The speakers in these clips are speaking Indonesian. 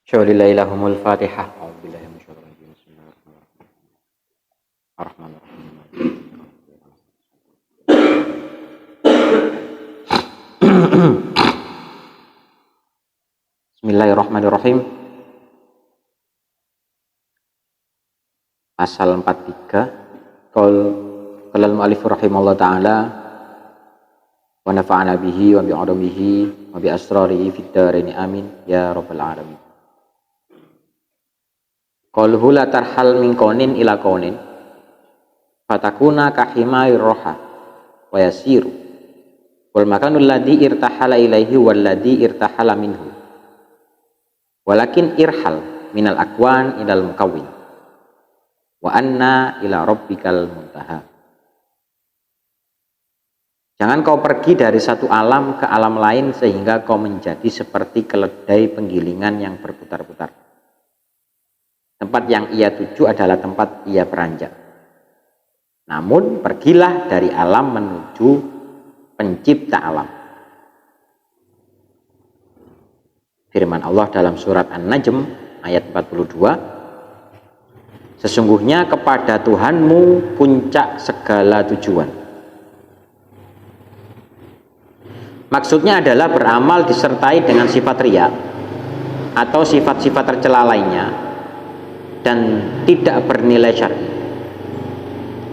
Syaulillahi lahumul Fatihah. A'udzubillahi minasyaitonir rajim. Bismillahirrahmanirrahim. Pasal 43. Qala al-mu'allif rahimahullah taala wa nafa'ana bihi wa bi 'ulumihi wa bi asrarihi fid dharain amin ya rabbal alamin. Qaluhu la tarhal min qaunin ila qaunin fatakuna kahimai roha wa yasiru wal makanul ladzi irtahala ilaihi wal ladzi irtahala minhu walakin irhal minal akwan ilal mukawwin wa anna ila rabbikal muntaha. Jangan kau pergi dari satu alam ke alam lain sehingga kau menjadi seperti keledai penggilingan yang berputar-putar. Tempat yang ia tuju adalah tempat ia beranjak. Namun pergilah dari alam menuju pencipta alam. Firman Allah dalam surat An-Najm ayat 42, sesungguhnya kepada Tuhanmu puncak segala tujuan. Maksudnya adalah beramal disertai dengan sifat riya atau sifat-sifat tercela lainnya dan tidak bernilai syar'i.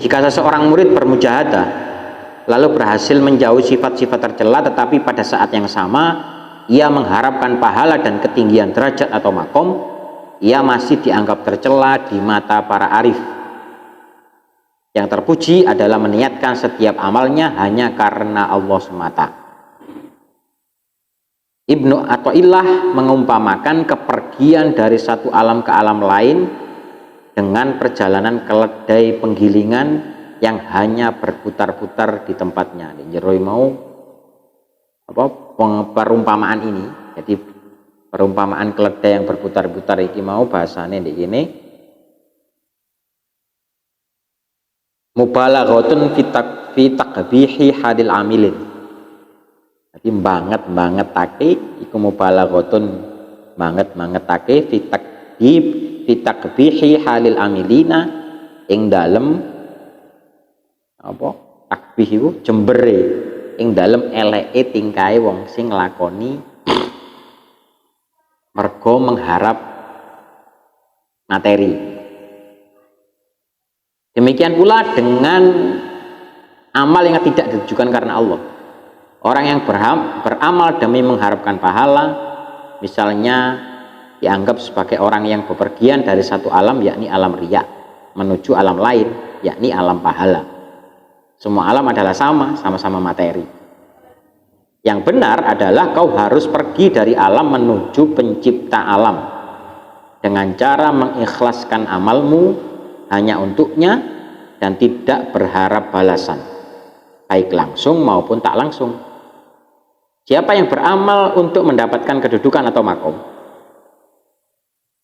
Jika seseorang murid bermujahadah lalu berhasil menjauhi sifat-sifat tercela, tetapi pada saat yang sama ia mengharapkan pahala dan ketinggian derajat atau makom, ia masih dianggap tercela di mata para arif. Yang terpuji adalah meniatkan setiap amalnya hanya karena Allah semata. Ibnu Athaillah mengumpamakan kepergian dari satu alam ke alam lain dengan perjalanan keledai penggilingan yang hanya berputar-putar di tempatnya. Jeroi mau perumpamaan ini. Jadi perumpamaan keledai yang berputar-putar iki mau bahasane ndek kene mubalaghatun fi taqbihi hadil amilin. Jadi banget-bangetake iku mubalaghatun banget-bangetake fi taqbihi halil amilina ing dalem apa takbih iku jembere ing dalem eleke tingkahe wong sing nglakoni mergo mengharap materi. Demikian pula dengan amal yang tidak ditujukan karena Allah. Orang yang beramal demi mengharapkan pahala, misalnya dianggap sebagai orang yang bepergian dari satu alam, yakni alam riya, menuju alam lain, yakni alam pahala. Semua alam adalah sama-sama materi. Yang benar adalah kau harus pergi dari alam menuju pencipta alam dengan cara mengikhlaskan amalmu hanya untuknya dan tidak berharap balasan, baik langsung maupun tak langsung. Siapa yang beramal untuk mendapatkan kedudukan atau makom,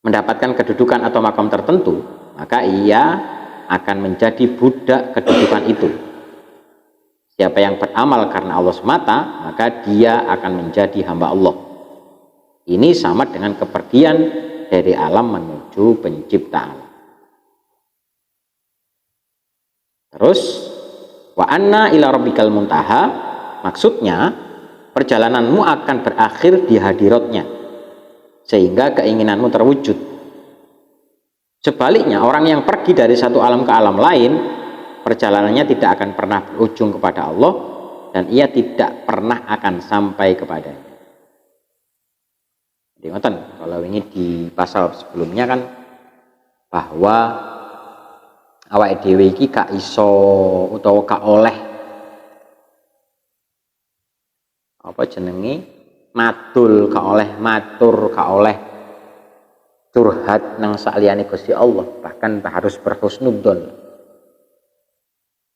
mendapatkan kedudukan atau makom tertentu, maka ia akan menjadi budak kedudukan itu. Siapa yang beramal karena Allah semata, maka dia akan menjadi hamba Allah. Ini sama dengan kepergian dari alam menuju pencipta alam. Terus wa anna ila rabbikal muntaha, maksudnya perjalananmu akan berakhir di hadiratnya sehingga keinginanmu terwujud. Sebaliknya, orang yang pergi dari satu alam ke alam lain, perjalanannya tidak akan pernah berujung kepada Allah dan ia tidak pernah akan sampai kepadanya. Jadi ngoten, kalau ini di pasal sebelumnya kan bahwa awake dhewe iki gak iso utawa gak oleh apa jenenge madul, gak oleh matur, gak oleh curhat nang saliyane Gusti Allah, bahkan harus berhusnudzon.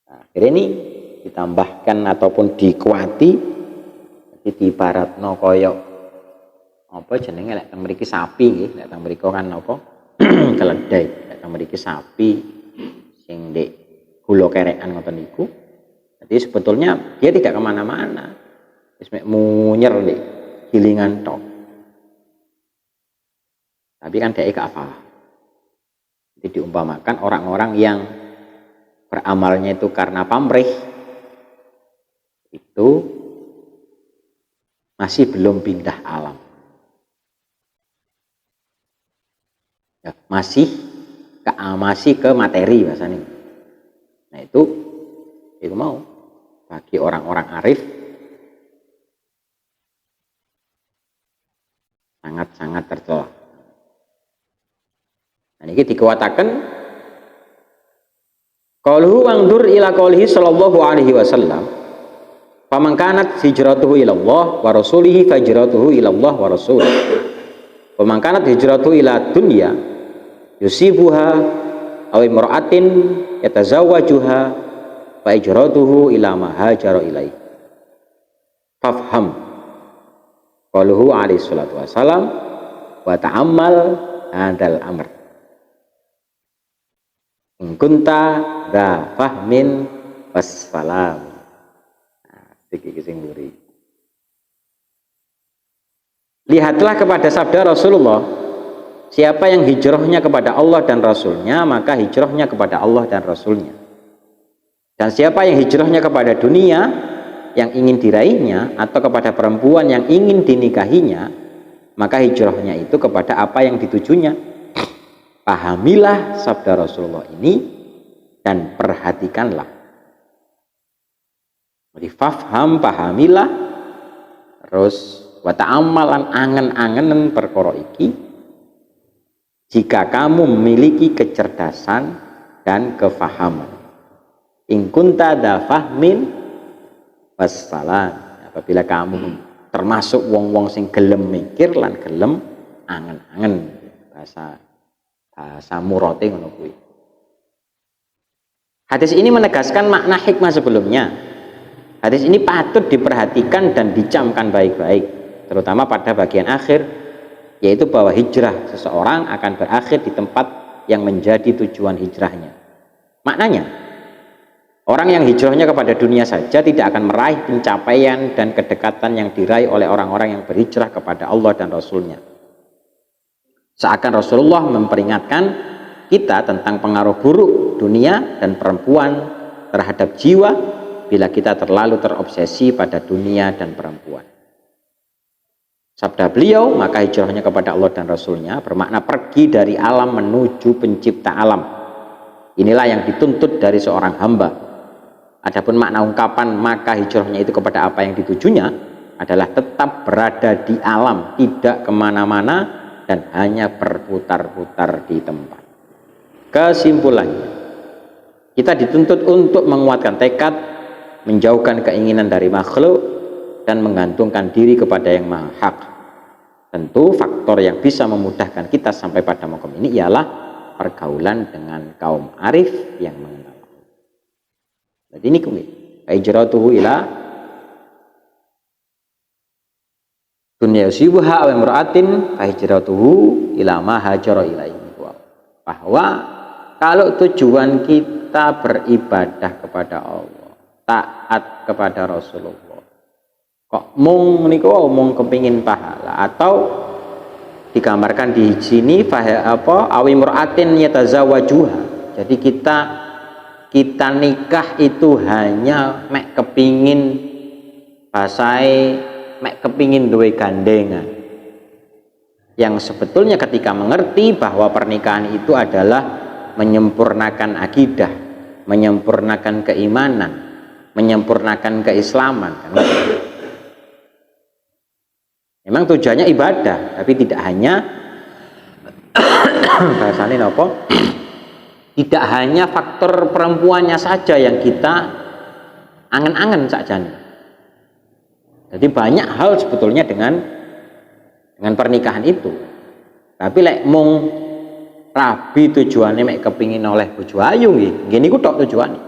Nah, akhirnya ini ditambahkan ataupun dikuati, jadi diibaratno koyok apa jenenge lek teng mriki sapi nggih, lek teng mriki kan apa keledai, lek teng mriki sapi sing ndek gula kerekan ngoten niku. Jadi sebetulnya dia tidak kemana-mana, wis mek munyer ndek gilingan tok. tapi kan dia gak hafal. Jadi diumpamakan orang-orang yang beramalnya itu karena pamrih, itu masih belum pindah alam. Ya, masih ke materi bahasanya. Nah itu mau bagi orang-orang arif sangat-sangat tercela. Nah ini dikuatakan qauluhu wangdur ila qaulihi sallallahu alaihi wasallam faman kanat hijratuhu ila Allah wa rasulihi fajratuhu ila Allah wa rasulih wa man kanat hijratuhu ila dunya yusibuha aw imra'atin yatazawwajuha fa hijratuhu ila ma hajara ilaihi fafham qauluhu alaihi salatu wasalam wa ta'ammal hadzal amr in kunta dha fahmin wassalam. Iki sing mburi. Lihatlah kepada sabda Rasulullah, siapa yang hijrahnya kepada Allah dan Rasulnya, maka hijrahnya kepada Allah dan Rasulnya. Dan siapa yang hijrahnya kepada dunia yang ingin diraihnya atau kepada perempuan yang ingin dinikahinya, maka hijrahnya itu kepada apa yang ditujunya. Pahamilah sabda Rasulullah ini dan perhatikanlah. Jadi fafham, pahamilah, terus wa ta'ammalan angen-angenen perkara iki jika kamu memiliki kecerdasan dan kefahaman. In kunta dha fahmin wassalam, apabila kamu termasuk wong-wong sing gelem mikir lan gelem angen-angen, bahasa murate ngono kuwi. Hadis ini menegaskan makna hikmah sebelumnya. Hadis ini patut diperhatikan dan dicamkan baik-baik, terutama pada bagian akhir, yaitu bahwa hijrah seseorang akan berakhir di tempat yang menjadi tujuan hijrahnya. Maknanya, orang yang hijrahnya kepada dunia saja tidak akan meraih pencapaian dan kedekatan yang diraih oleh orang-orang yang berhijrah kepada Allah dan Rasulnya. Seakan Rasulullah memperingatkan kita tentang pengaruh buruk dunia dan perempuan terhadap jiwa bila kita terlalu terobsesi pada dunia dan perempuan. Sabda beliau, maka hijrahnya kepada Allah dan Rasulnya bermakna pergi dari alam menuju pencipta alam. Inilah yang dituntut dari seorang hamba. Adapun makna ungkapan maka hijrahnya itu kepada apa yang ditujunya adalah tetap berada di alam, tidak kemana-mana dan hanya berputar-putar di tempat. Kesimpulannya, kita dituntut untuk menguatkan tekad, menjauhkan keinginan dari makhluk, dan menggantungkan diri kepada yang maha hak. Tentu faktor yang bisa memudahkan kita sampai pada makom ini ialah pergaulan dengan kaum arif yang mengenal. Jadi ini kuwi hijratuhu ila dunya yusibuha aw imra'atin hijratuhu ila ma hajara ilaihi. Bahwa kalau tujuan kita beribadah kepada Allah, taat kepada Rasulullah, kok mung niku mung kepingin pahala, atau digambarkan di sini awi mur'atin yatazawajuha. Jadi kita nikah itu hanya mek kepingin mek kepingin duwe gandengan. Yang sebetulnya ketika mengerti bahwa pernikahan itu adalah menyempurnakan akidah, menyempurnakan keimanan, menyempurnakan keislaman. Memang tujuannya ibadah, tapi tidak hanya bahasanya apa? Tidak hanya faktor perempuannya saja yang kita angen-angen saja. Jadi banyak hal sebetulnya dengan pernikahan itu. Tapi lek mung rabi tujuannya mek kepingin oleh bojo ayu nggih. Nggih niku tok tujuane.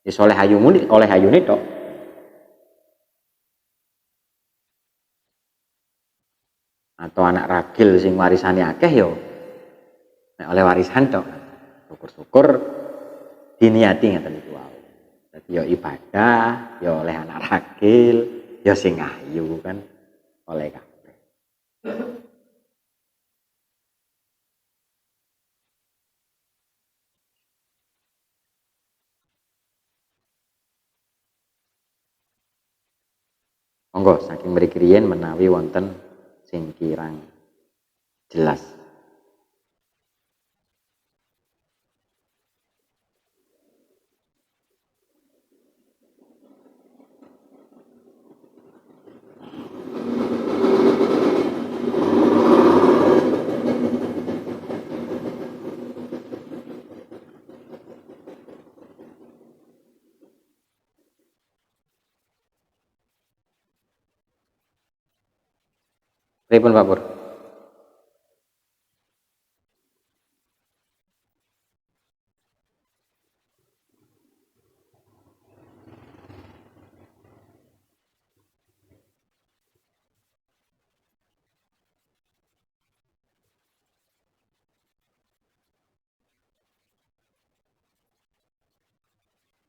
Wis oleh ayune tok. Atau anak ragil sing warisane akeh yo nek oleh warisan tok. Syukur-syukur diniati ngeten niku wae. Dadi yo ibadah, yo oleh anak ragil, yo sing ayu kan oleh kabeh. monggo saking mriki riyen menawi wonten sing kirang jelas. Pripun Pak Pur?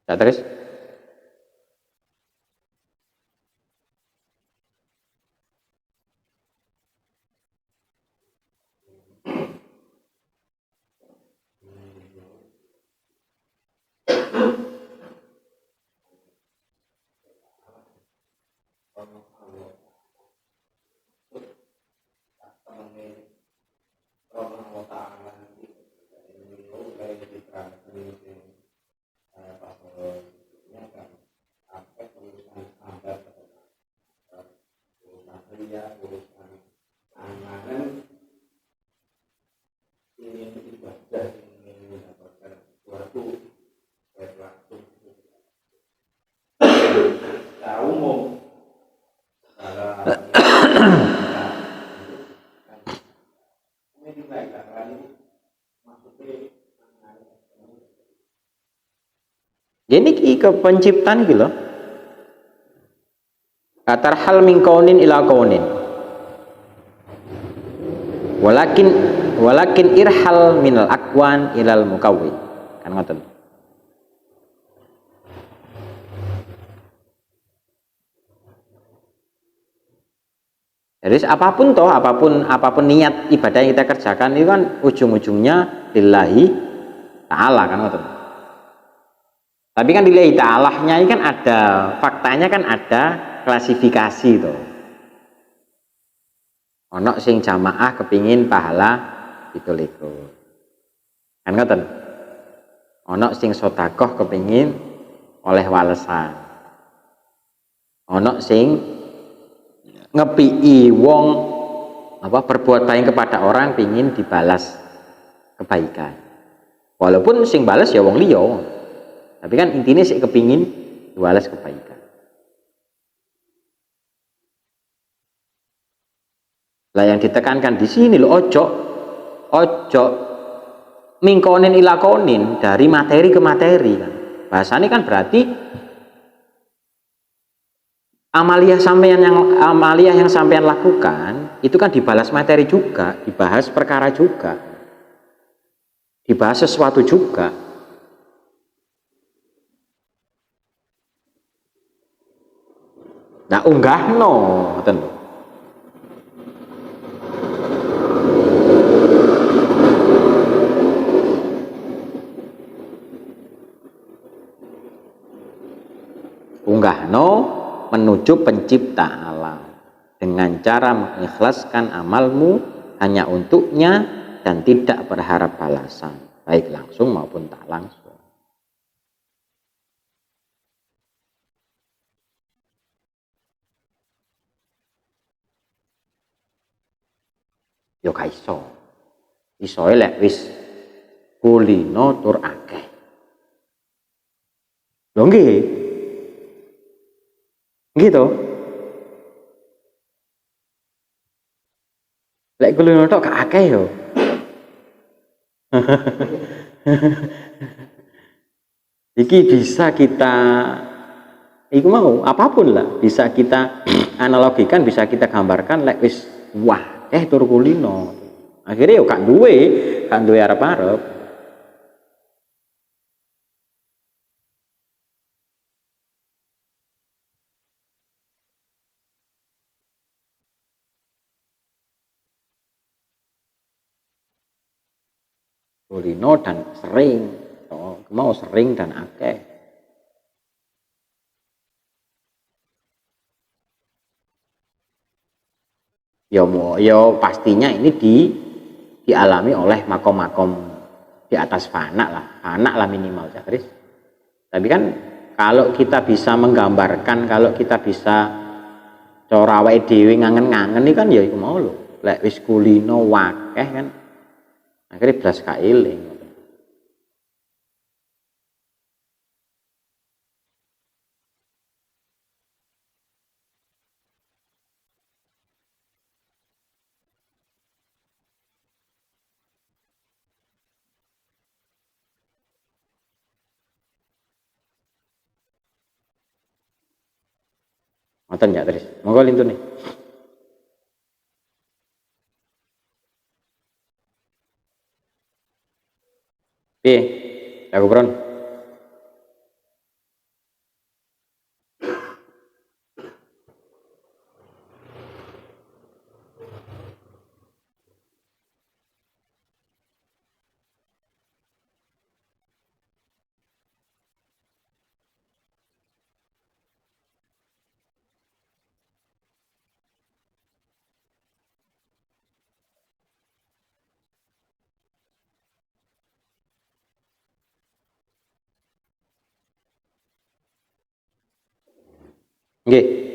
Tak terus? Jadi ke penciptaan gitu loh. Katar hal min kaunin ila kaunin. Walakin irhal minal akwan ilal mukawwin. Kan ngoten. Jadi apapun niat ibadah yang kita kerjakan itu kan ujung-ujungnya lillahi ta'ala kan ngoten. Tapi kan lillahi ta'alanya ini kan ada faktanya, kan ada klasifikasi itu. Ono sing jamaah kepingin pahala itu kan ngoten. Ono sing sedekah kepingin oleh walesan. Ono sing ngepii wong berbuat baik kepada orang pingin dibalas kebaikan. Walaupun sing balas ya wong liya. Tapi kan intinya sih kepingin dibalas kebaikan. Lah yang ditekankan di sini loh, ojo mingkonin ilakonin, dari materi ke materi kan. Bahasanya kan berarti amalia yang sampean lakukan itu kan dibalas materi juga, dibahas perkara juga, dibahas sesuatu juga. Nah unggahno ngoten lho. Unggahno menuju pencipta alam dengan cara mengikhlaskan amalmu hanya untuknya dan tidak berharap balasan, baik langsung maupun tak langsung. Yo gak iso. Isoe lek wis kulino tur akeh. Lho nggih. Gitu. Lek kulino tok gak akeh yo. Iki bisa kita mau apapun lah, bisa kita analogikan, bisa kita gambarkan lek wis wah tur kulino. Akhirnya yo gak duwe arep-arep. Kulino dan sering, mau sering dan akeh. Ya pastinya ini dialami oleh makom-makom di atas fana lah minimal Chris. Tapi kan kalau kita bisa menggambarkan, kalau kita bisa cara awake dhewe ngangen-ngangen iki kan ya iku mau lho. Lek wis kulino wakeh kan akhirnya blas kaeling. Ngoten ya terus. Monggo lintune. Piye? Aku Bron. Nggih.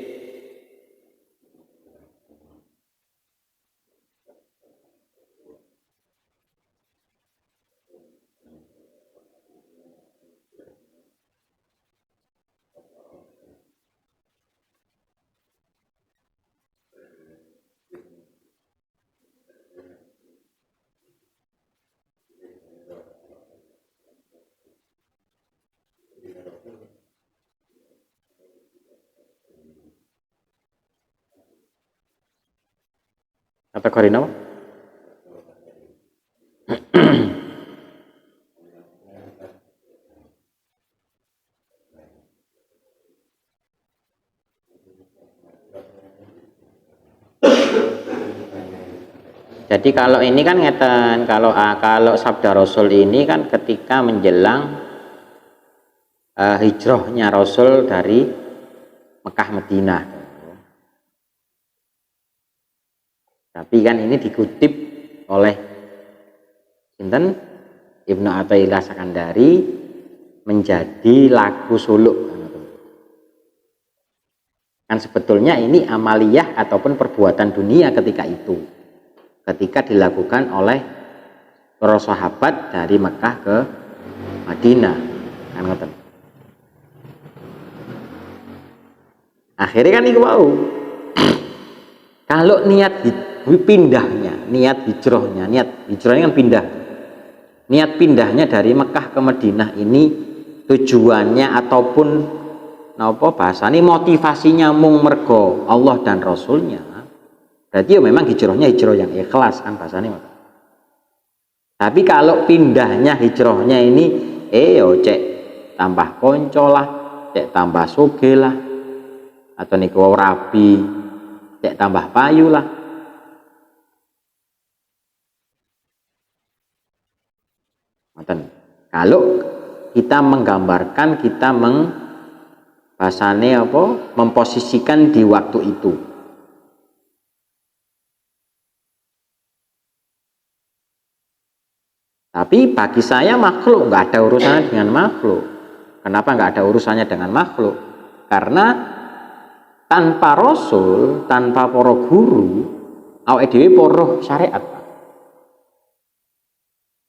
Kategori napa? Jadi kalau ini kan ngeten, kalau sabda Rasul ini kan ketika menjelang hijrahnya Rasul dari Mekah Madinah. Tapi kan ini dikutip oleh sinten Ibnu Athaillah Sakandari menjadi lagu suluk. Kan sebetulnya ini amaliyah ataupun perbuatan dunia ketika itu, ketika dilakukan oleh para sahabat dari Mekah ke Madinah, kan ngoten. Akhirnya kan itu mau kalau niat pindahnya, niat hijrahnya kan pindah. Niat pindahnya dari Mekah ke Madinah ini tujuannya ataupun napa bahasane motivasinya mung mergo Allah dan Rasulnya. Berarti ya memang hijrahnya hijrah yang ikhlas kan bahasane. Tapi kalau pindahnya hijrahnya ini yo cek tambah konco lah, cek tambah soge lah, atau niku rabi cek tambah payu lah. Kalau kita menggambarkan, kita bahasane apa? Memposisikan di waktu itu. Tapi bagi saya makhluk nggak ada urusannya dengan makhluk. Kenapa nggak ada urusannya dengan makhluk? Karena tanpa Rasul, tanpa para guru, awake dhewe poroh syariat, Pak.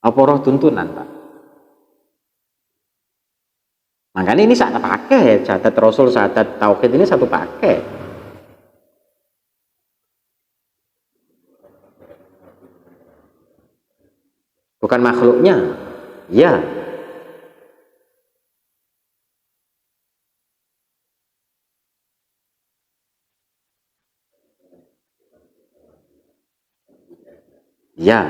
Apa roh tuntunan, Pak? Makanya ini satu paket, syahadat Rasul, syahadat Tauhid ini satu paket. Bukan makhluknya, ya. Ya.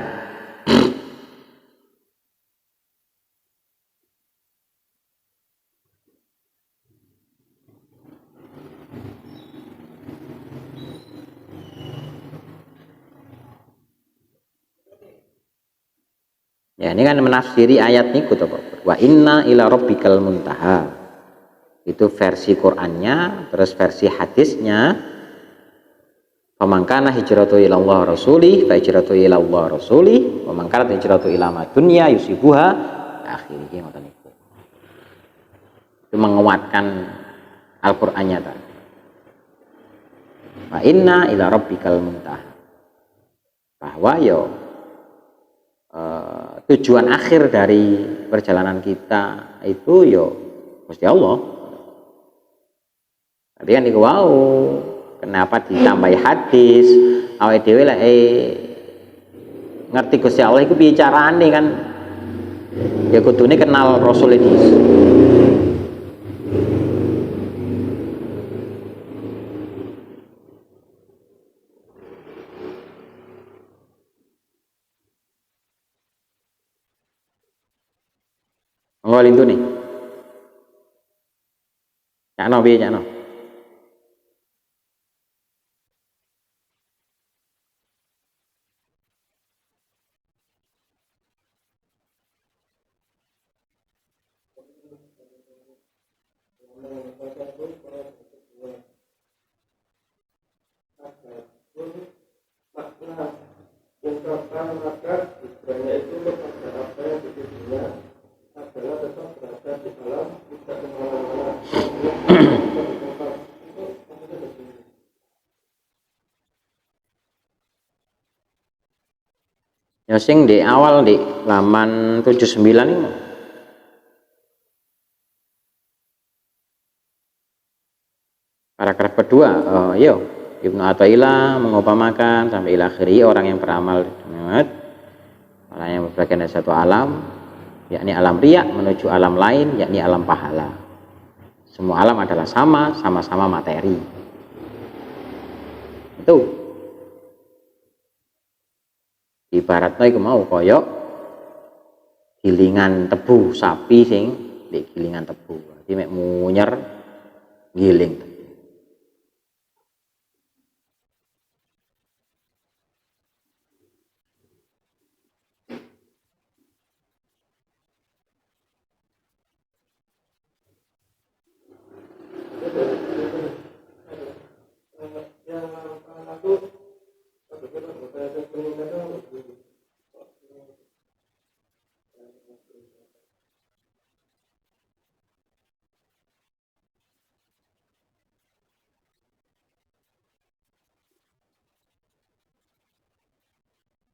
Ya, ini kan menafsiri ayat niku to, Pak. Wa inna ila rabbikal muntaha. Itu versi Qur'annya, terus versi hadisnya Faman kana hijratu ila Allah rasulih fa hijratu ila Allah rasulih wa man kana hijratu ila ma dunya yusibuha akhirih ngoten niku. Itu menguatkan Al-Qur'annya tadi. Fa inna ila rabbikal muntaha. Bahwa tujuan akhir dari perjalanan kita itu Gusti Allah. Tapi kan niku wau kenapa ditambahi hadis awake dhewe lek ngerti Gusti Allah iku piye carane kan ya kudune kenal Rasul itu. Ngawal itu nih Cakno piye Cakno? Ungkapan maka hijrahnya itu kepada apa yang ditujunya adalah tetap berada di dalam tidak kemana-mana. Ya sing di awal di laman 79 ini paragraf kedua Ibnu Athaillah mengupamakan sampai ila akhiri orang yang beramal dengan orang yang berbagian dari satu alam, yakni alam riya menuju alam lain, yakni alam pahala. Semua alam adalah sama-sama materi. Itu ibaratnya iku mau koyok gilingan tebu sapi sing di gilingan tebu. Jadi mek munyer giling.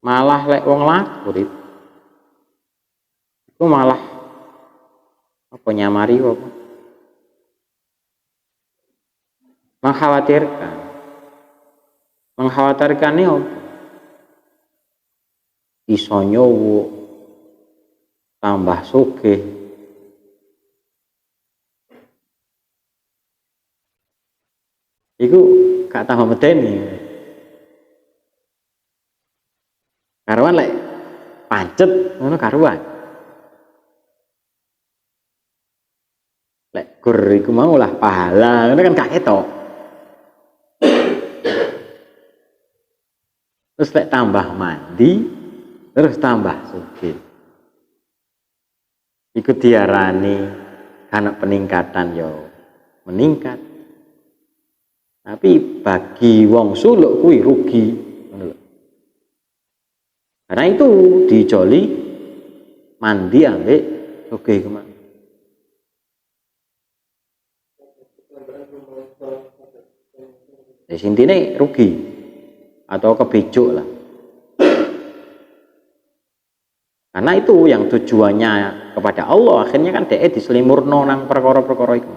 Malah lek wong laku itu malah apa nyamari apa mengkhawatirkan ini apa iso nyowo tambah sugih iku gak tambah medeni karuan lek pancet ngono karuan lek gur iku mau lah pahala ngono kan gak ketok terus lek tambah mandi terus tambah sugih iku diarani karena peningkatan meningkat tapi bagi wong suluk kuwi rugi. Karena itu dijoli mandi ambek sugih kemana. Di sini rugi atau kebejuk lah. Karena itu yang tujuannya kepada Allah akhirnya kan dia diselimurno nang perkara-perkara itu.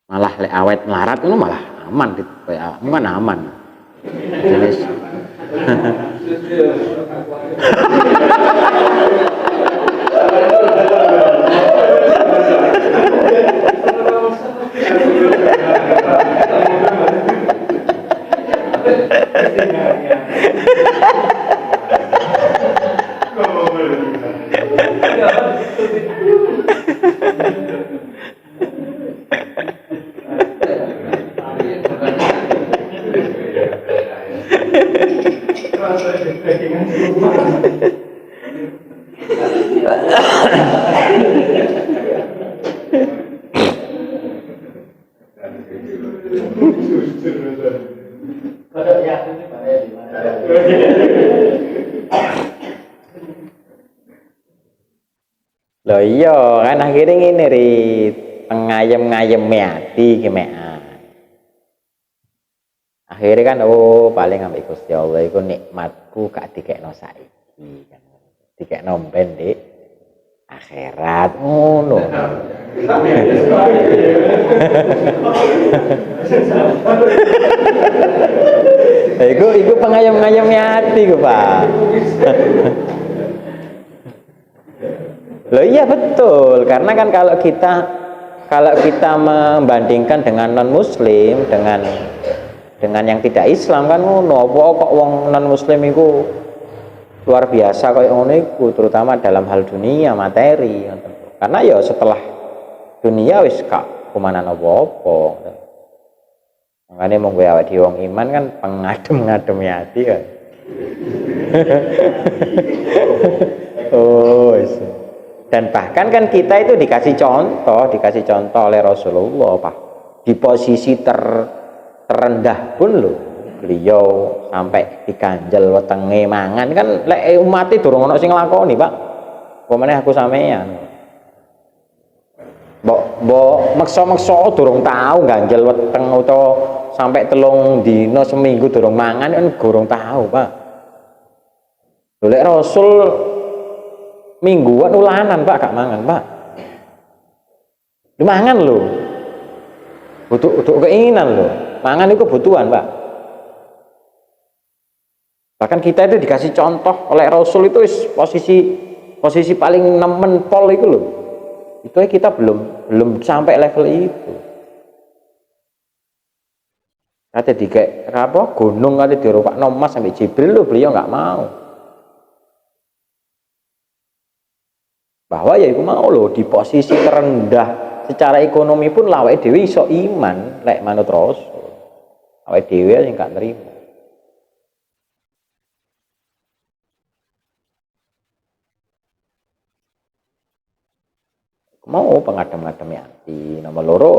Malah lek awet melarat itu malah aman gitu, kan aman. Jenis. iya kan akhirnya ngene Rit, pengayem-ngayem ati gemekan. Akhirnya kan oh paling ambek Gusti Allah iku nikmatku gak dikekno saiki kan. Dikekno ben Dik akhirat ngono. Iku pengayem-ngayem ati ku, Pak. Loh iya betul, karena kan kalau kita membandingkan dengan non muslim dengan yang tidak Islam kan ngono, apa kok wong non muslim iku luar biasa kayak ngono iku, terutama dalam hal dunia materi. Karena ya setelah dunia wis gak kumanan apa-apa. Makanya mau gue awak di wong iman kan pengadem-ngadem hati kan. Oh, dan bahkan kan kita itu dikasih contoh oleh Rasulullah, Pak. Di posisi terendah pun loh, beliau sampai diganjel wetenge mangan kan lek umat e durung ono sing nglakoni, Pak. Pemene aku sampean. Mbok meksa-meksa durung tahu ganjel weteng utawa sampai 3 dina seminggu durung mangan kan durung tahu, Pak. Lek Rasul mingguan ulanan, Pak, gak mangan, Pak. Mangan lho. Butuh keinginan lho. Mangan itu kebutuhan, Pak. Bahkan kita itu dikasih contoh oleh Rasul itu posisi paling nemen pol itu loh. Itu kita belum sampai level itu. Kata dikek apa gunung kali dirupakno emas sampai Jibril loh, beliau nggak mau. Bahwa ya itu mau loh di posisi terendah secara ekonomi pun lawake dhewe iso iman lek manut Rasul. Awake dhewe sing gak nrimo. Mau pengadem-adem hati nomor loro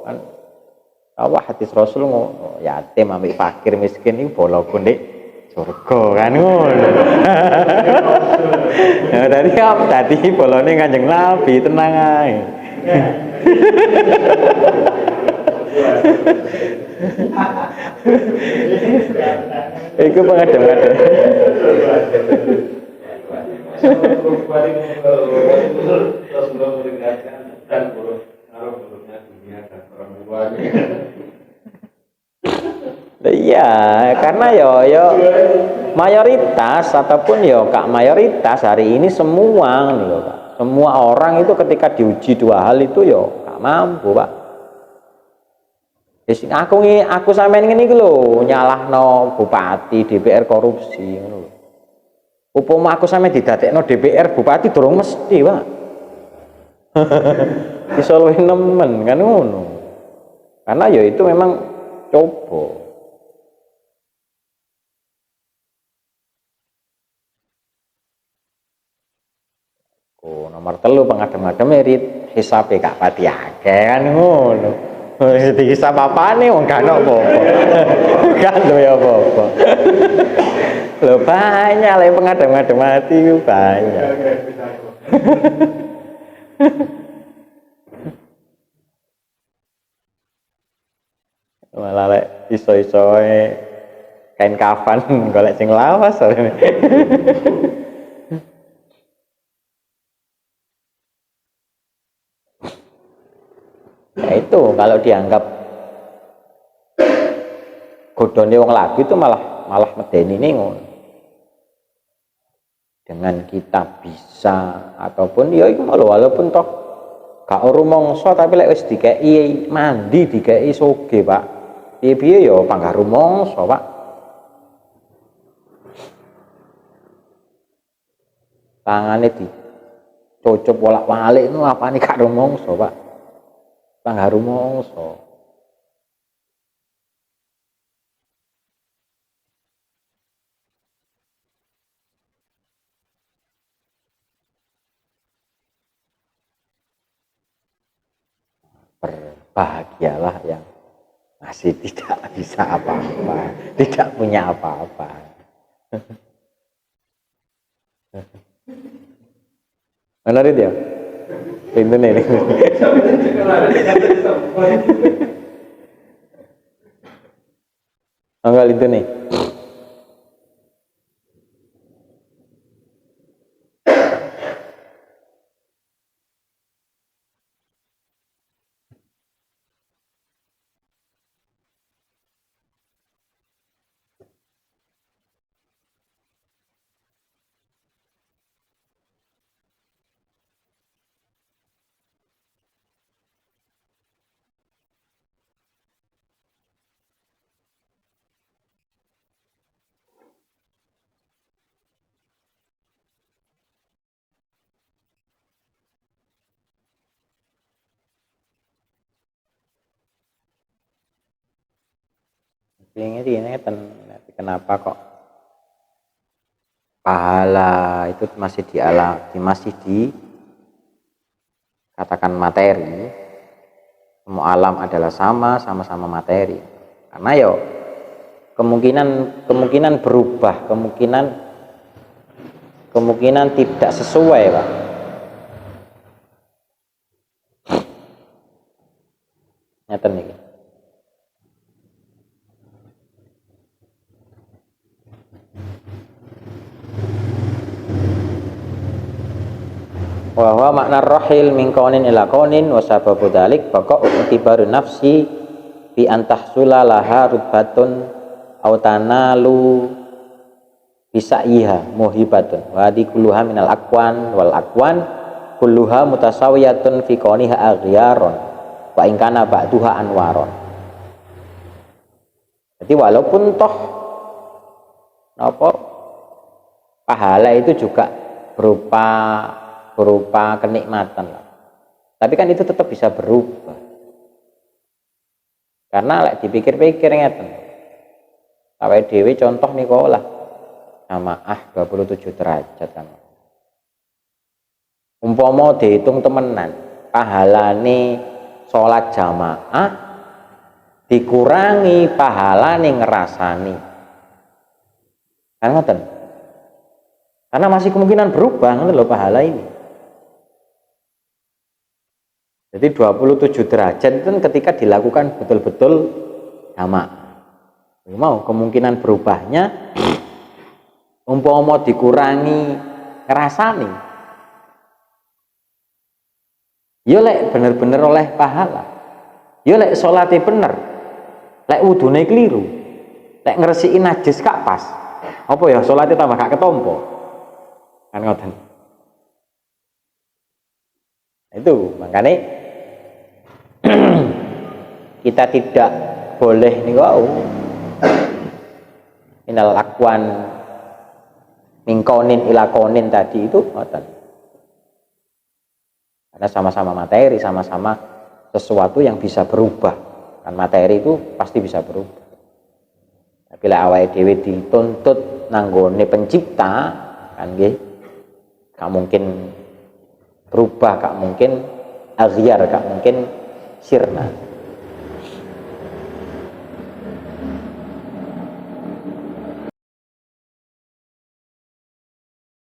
kan apa hadis Rasul ngono yatim ambek fakir miskin iki boloku ndek surga kan ngono. Ya tadi bolone Kanjeng Nabi tenang ae. Iku pengadem-adem. Iya, karena yo mayoritas ataupun yo kak mayoritas hari ini semua loh, Pak. Semua orang itu ketika diuji 2 hal itu yo gak mampu, Pak. Aku sampean ngene iki lho, nyalahno bupati, DPR korupsi ngono lho. Upama aku sampe didadekno DPR bupati durung mesti, Pak. Iso luwih nemen kan ngono. Karena ya itu memang coba. Oh, nomor 3 pengadem-adem merit hisabe gak pati akeh kan ngono. Dihisab apane wong gak ono apa-apa. Gak duwe apa-apa. Lho banyak lek pengadem-adem mati ku banyak. Malah lek iso-isoe kain kafan golek sing lawas. Ya itu kalau dianggap godone wong lagu itu malah medeni nih ngono. Dengan kita bisa ataupun ya iku walaupun toh gak rumangsa tapi lek wis dikeki mandi dikeki soge, Pak. Piye-piye ya panggah rumangsa, Pak. Tangane dicucup bolak-balik itu apane gak rumangsa, Pak. Panggah rumangsa. Berbahagialah yang masih tidak bisa apa-apa, tidak punya apa-apa. Benar itu ya? Pintune nih. Sampai sekarang sampai sampai. Enggak itu nih. Ini kenapa kok pahala itu masih masih dikatakan materi. Semua alam adalah sama-sama materi. Karena yo kemungkinan berubah, kemungkinan tidak sesuai, Pak. Nyata nih. Wa huwa makna rahil min kaunin ila kaunin wa sababu dzalik baqa utibaru nafsi bi antahsula laha rutbatun aw tanalu bisaiha muhibatun wa di kulluha minal aqwan wal aqwan kulluha mutasawiyatun fi kauniha aghyaron wa in kana ba'duha anwaron. Jadi walaupun toh apa pahala itu juga berupa kenikmatan lah. Tapi kan itu tetap bisa berubah. Karena lek dipikir-pikir ngeten. Awake dhewe contoh niku lah jamaah 27 derajat kan. Umpama dihitung temenan, pahalane salat jamaah dikurangi pahalane ngerasani. Kan ngoten. Karena masih kemungkinan berubah ngoten lho pahala ini. Jadi 27 derajat itu ketika dilakukan betul-betul jamaah. Mau kemungkinan berubahnya umpama dikurangi ngerasani. Ya lek bener-bener oleh pahala. Ya lek salate bener. Lek wudune keliru. Lek ngresiki najis gak pas. Apa ya salate tambah gak ketompo. Kan ngoten. Itu makanya kita tidak boleh nih minal akwan mingkonin ilakonin tadi itu ngoten. Karena sama-sama materi, sama-sama sesuatu yang bisa berubah. Kan materi itu pasti bisa berubah. Tapi lek awake dhewe dituntut nanggone pencipta kan nggih gak mungkin berubah, gak mungkin aghyar, gak mungkin sirna.